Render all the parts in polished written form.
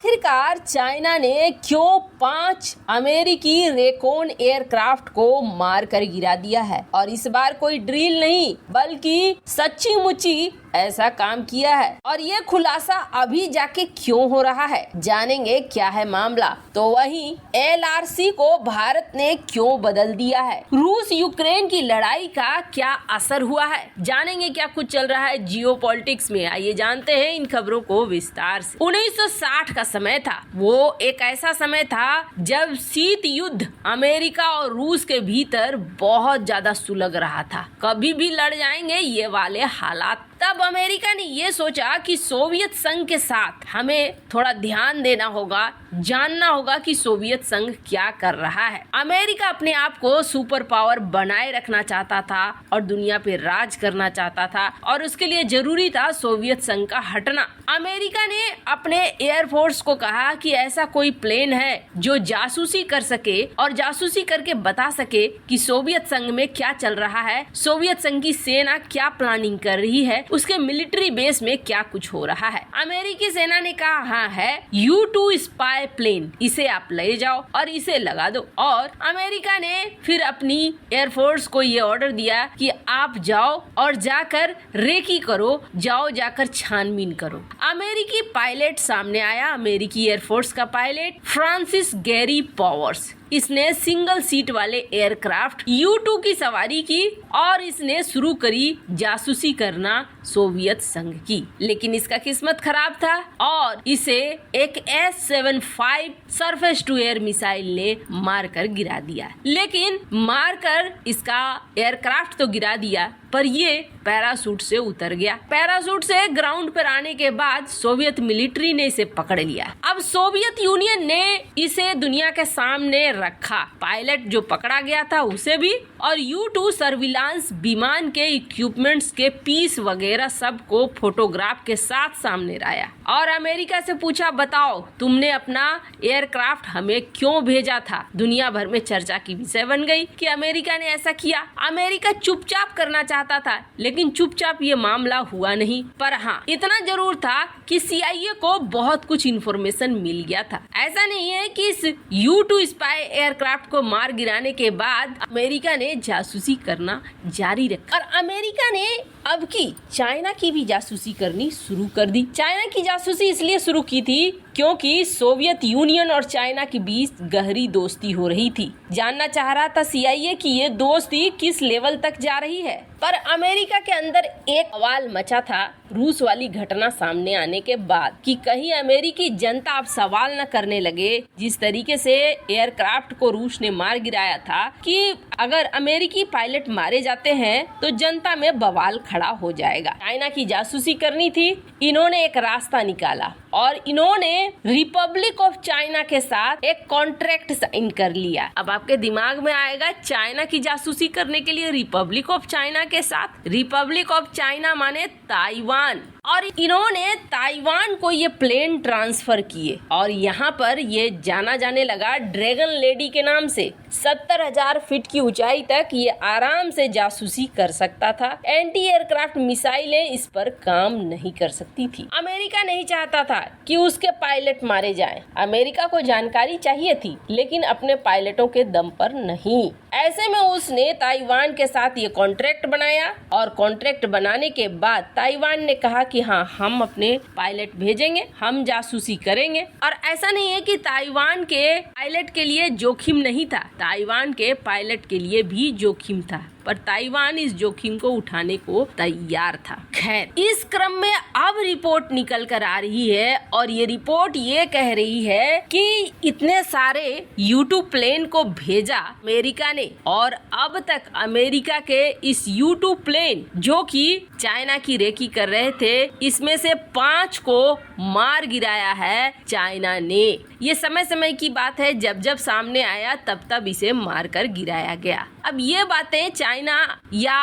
आखिरकार चाइना ने क्यों 5 अमेरिकी रेकॉन एयरक्राफ्ट को मारकर गिरा दिया है। और इस बार कोई ड्रिल नहीं बल्कि सच्ची मुच्ची ऐसा काम किया है। और ये खुलासा अभी जाके क्यों हो रहा है, जानेंगे क्या है मामला। तो वहीं LRC को भारत ने क्यों बदल दिया है, रूस यूक्रेन की लड़ाई का क्या असर हुआ है, जानेंगे क्या कुछ चल रहा है जियोपॉलिटिक्स में। आइए जानते हैं इन खबरों को विस्तार से। 1960 का समय था, वो एक ऐसा समय था जब शीत युद्ध अमेरिका और रूस के भीतर बहुत ज्यादा सुलग रहा था। कभी भी लड़ जाएंगे ये वाले हालात। तब अमेरिका ने ये सोचा कि सोवियत संघ के साथ हमें थोड़ा ध्यान देना होगा, जानना होगा कि सोवियत संघ क्या कर रहा है। अमेरिका अपने आप को सुपर पावर बनाए रखना चाहता था और दुनिया पे राज करना चाहता था, और उसके लिए जरूरी था सोवियत संघ का हटना। अमेरिका ने अपने एयरफोर्स को कहा कि ऐसा कोई प्लेन है जो जासूसी कर सके और जासूसी करके बता सके कि सोवियत संघ में क्या चल रहा है, सोवियत संघ की सेना क्या प्लानिंग कर रही है, उसके मिलिट्री बेस में क्या कुछ हो रहा है। अमेरिकी सेना ने कहा हाँ है U-2 स्पाई प्लेन, इसे आप ले जाओ और इसे लगा दो। और अमेरिका ने फिर अपनी एयरफोर्स को ये ऑर्डर दिया कि आप जाओ और जाकर रेकी करो, जाओ जाकर छानबीन करो। अमेरिकी पायलट सामने आया, अमेरिकी एयरफोर्स का पायलट फ्रांसिस गैरी पॉवर्स। इसने सिंगल सीट वाले एयरक्राफ्ट U-2 की सवारी की और इसने शुरू करी जासूसी करना सोवियत संघ की। लेकिन इसका किस्मत खराब था और इसे एक S-75 surface to air missile ने मारकर गिरा दिया। लेकिन मारकर इसका एयरक्राफ्ट तो गिरा दिया, पर ये पैराशूट से उतर गया। पैराशूट से ग्राउंड पर आने के बाद सोवियत मिलिट्री ने इसे पकड़ लिया। अब सोवियत यूनियन ने इसे दुनिया के सामने रखा, पायलट जो पकड़ा गया था उसे भी, और U-2 सर्विलांस विमान के इक्विपमेंट्स के पीस वगैरह सब को फोटोग्राफ के साथ सामने लाया और अमेरिका से पूछा, बताओ तुमने अपना एयरक्राफ्ट हमें क्यों भेजा था। दुनिया भर में चर्चा की विषय बन गई कि अमेरिका ने ऐसा किया। अमेरिका चुपचाप करना चाहता था, लेकिन चुपचाप ये मामला हुआ नहीं। पर हाँ, इतना जरूर था कि CIA को बहुत कुछ इन्फॉर्मेशन मिल गया था। ऐसा नहीं है कि इस U-2 स्पाई एयरक्राफ्ट को मार गिराने के बाद अमेरिका ने जासूसी करना जारी रखा और अमेरिका ने अब की चाइना की भी जासूसी करनी शुरू कर दी। चाइना की जासूसी इसलिए शुरू की थी क्योंकि सोवियत यूनियन और चाइना के बीच गहरी दोस्ती हो रही थी। जानना चाह रहा था CIA कि ये दोस्ती किस लेवल तक जा रही है। पर अमेरिका के अंदर एक सवाल मचा था रूस वाली घटना सामने आने के बाद कि कहीं अमेरिकी जनता अब सवाल न करने लगे, जिस तरीके से एयरक्राफ्ट को रूस ने मार गिराया था, कि अगर अमेरिकी पायलट मारे जाते हैं तो जनता में बवाल खड़ा हो जाएगा। चाइना की जासूसी करनी थी, इन्होंने एक रास्ता निकाला और इन्होंने रिपब्लिक ऑफ चाइना के साथ एक कॉन्ट्रैक्ट साइन कर लिया। अब आपके दिमाग में आएगा चाइना की जासूसी करने के लिए रिपब्लिक ऑफ चाइना के साथ, रिपब्लिक ऑफ चाइना माने ताइवान, और इन्होंने ताइवान को ये प्लेन ट्रांसफर किए और यहाँ पर ये जाना जाने लगा ड्रैगन लेडी के नाम से। 70,000 फीट की ऊंचाई तक ये आराम से जासूसी कर सकता था। एंटी एयरक्राफ्ट मिसाइलें इस पर काम नहीं कर सकती थी। अमेरिका नहीं चाहता था कि उसके पायलट मारे जाएं। अमेरिका को जानकारी चाहिए थी, लेकिन अपने पायलटों के दम पर नहीं। ऐसे में उसने ताइवान के साथ ये कॉन्ट्रैक्ट बनाया और कॉन्ट्रैक्ट बनाने के बाद ताइवान ने कहा कि हाँ, हम अपने पायलट भेजेंगे, हम जासूसी करेंगे। और ऐसा नहीं है कि ताइवान के पायलट के लिए जोखिम नहीं था, ताइवान के पायलट के लिए भी जोखिम था, पर ताइवान इस जोखिम को उठाने को तैयार था। खैर, इस क्रम में अब रिपोर्ट निकल कर आ रही है और ये रिपोर्ट ये कह रही है कि इतने सारे U-2 प्लेन को भेजा अमेरिका ने और अब तक अमेरिका के इस U-2 प्लेन जो कि चाइना की रेकी कर रहे थे, इसमें से 5 को मार गिराया है चाइना ने। ये समय समय की बात है, जब जब सामने आया तब तब इसे मारकर गिराया गया। अब ये बातें चाइना या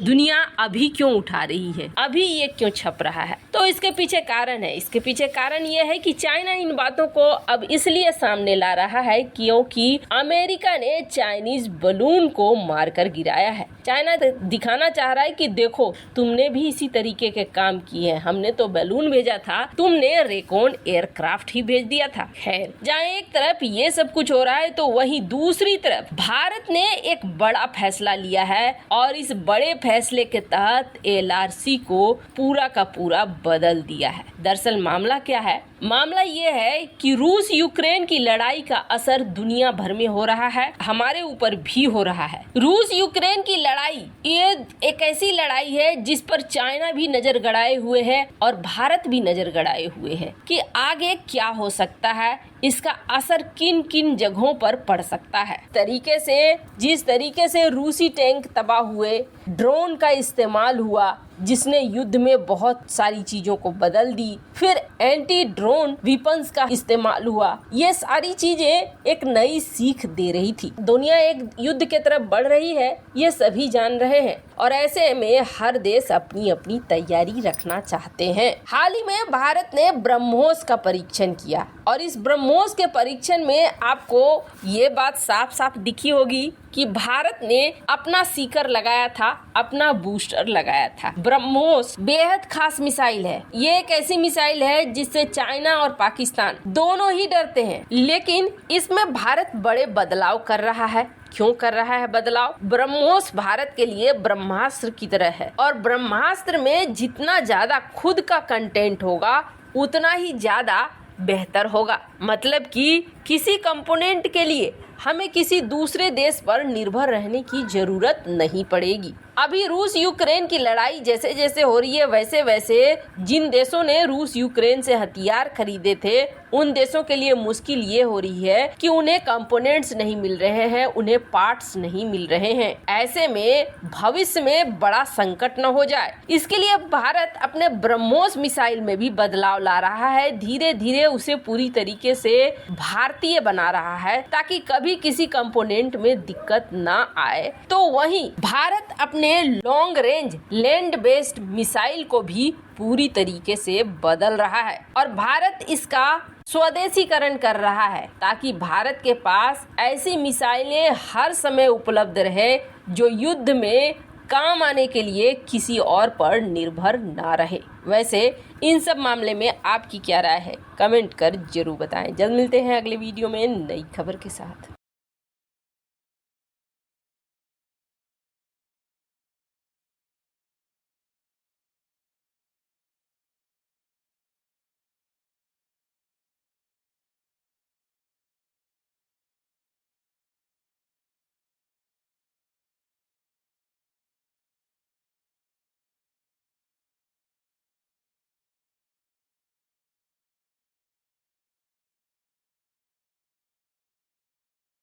दुनिया अभी क्यों उठा रही है, अभी ये क्यों छप रहा है, तो इसके पीछे कारण है। इसके पीछे कारण ये है कि चाइना इन बातों को अब इसलिए सामने ला रहा है क्योंकि अमेरिका ने चाइनीज बलून को मारकर गिराया है। चाइना दिखाना चाह रहा है कि देखो तुमने भी इसी तरीके के काम किए हैं, हमने तो बैलून भेजा था, तुमने रेकॉन एयरक्राफ्ट ही भेज दिया था। खैर, जहाँ एक तरफ ये सब कुछ हो रहा है तो वहीं दूसरी तरफ भारत ने एक बड़ा फैसला लिया है और इस बड़े फैसले के तहत LRC को पूरा का पूरा बदल दिया है। दरअसल मामला क्या है? मामला ये है कि रूस यूक्रेन की लड़ाई का असर दुनिया भर में हो रहा है, हमारे ऊपर भी हो रहा है। रूस यूक्रेन की लड़ाई ये एक ऐसी लड़ाई है जिस पर चाइना भी नजर गड़ाए हुए है और भारत भी नजर गड़ाए हुए है कि आगे क्या हो सकता है, इसका असर किन किन जगहों पर पड़ सकता है। जिस तरीके से रूसी टैंक तबाह हुए, ड्रोन का इस्तेमाल हुआ जिसने युद्ध में बहुत सारी चीजों को बदल दी, फिर एंटी ड्रोन वेपन्स का इस्तेमाल हुआ, ये सारी चीजें एक नई सीख दे रही थी। दुनिया एक युद्ध की तरफ बढ़ रही है, ये सभी जान रहे हैं और ऐसे में हर देश अपनी अपनी तैयारी रखना चाहते हैं। हाल ही में भारत ने ब्रह्मोस का परीक्षण किया और इस ब्रह्मोस के परीक्षण में आपको ये बात साफ साफ दिखी होगी कि भारत ने अपना सीकर लगाया था, अपना बूस्टर लगाया था। ब्रह्मोस बेहद खास मिसाइल है। ये एक ऐसी मिसाइल है जिससे चाइना और पाकिस्तान दोनों ही डरते हैं, लेकिन इसमें भारत बड़े बदलाव कर रहा है। क्यों कर रहा है बदलाव? ब्रह्मोस भारत के लिए ब्रह्मास्त्र की तरह है और ब्रह्मास्त्र में जितना ज्यादा खुद का कंटेंट होगा उतना ही ज्यादा बेहतर होगा। मतलब कि किसी कंपोनेंट के लिए हमें किसी दूसरे देश पर निर्भर रहने की जरूरत नहीं पड़ेगी। अभी रूस यूक्रेन की लड़ाई जैसे जैसे हो रही है वैसे वैसे जिन देशों ने रूस यूक्रेन से हथियार खरीदे थे उन देशों के लिए मुश्किल ये हो रही है कि उन्हें कंपोनेंट्स नहीं मिल रहे हैं, उन्हें पार्ट्स नहीं मिल रहे हैं। ऐसे में भविष्य में बड़ा संकट न हो जाए, इसके लिए भारत अपने ब्रह्मोस मिसाइल में भी बदलाव ला रहा है। धीरे धीरे उसे पूरी तरीके से भारतीय बना रहा है ताकि कभी किसी कंपोनेंट में दिक्कत ना आए। तो वहीं भारत अपने long range land based missile को भी पूरी तरीके से बदल रहा है और भारत इसका स्वदेशीकरण कर रहा है ताकि भारत के पास ऐसी मिसाइलें हर समय उपलब्ध रहे जो युद्ध में काम आने के लिए किसी और पर निर्भर ना रहे। वैसे इन सब मामले में आपकी क्या राय है? कमेंट कर जरूर बताएं। जल्द मिलते हैं अगले वीडियो में नई खबर के साथ।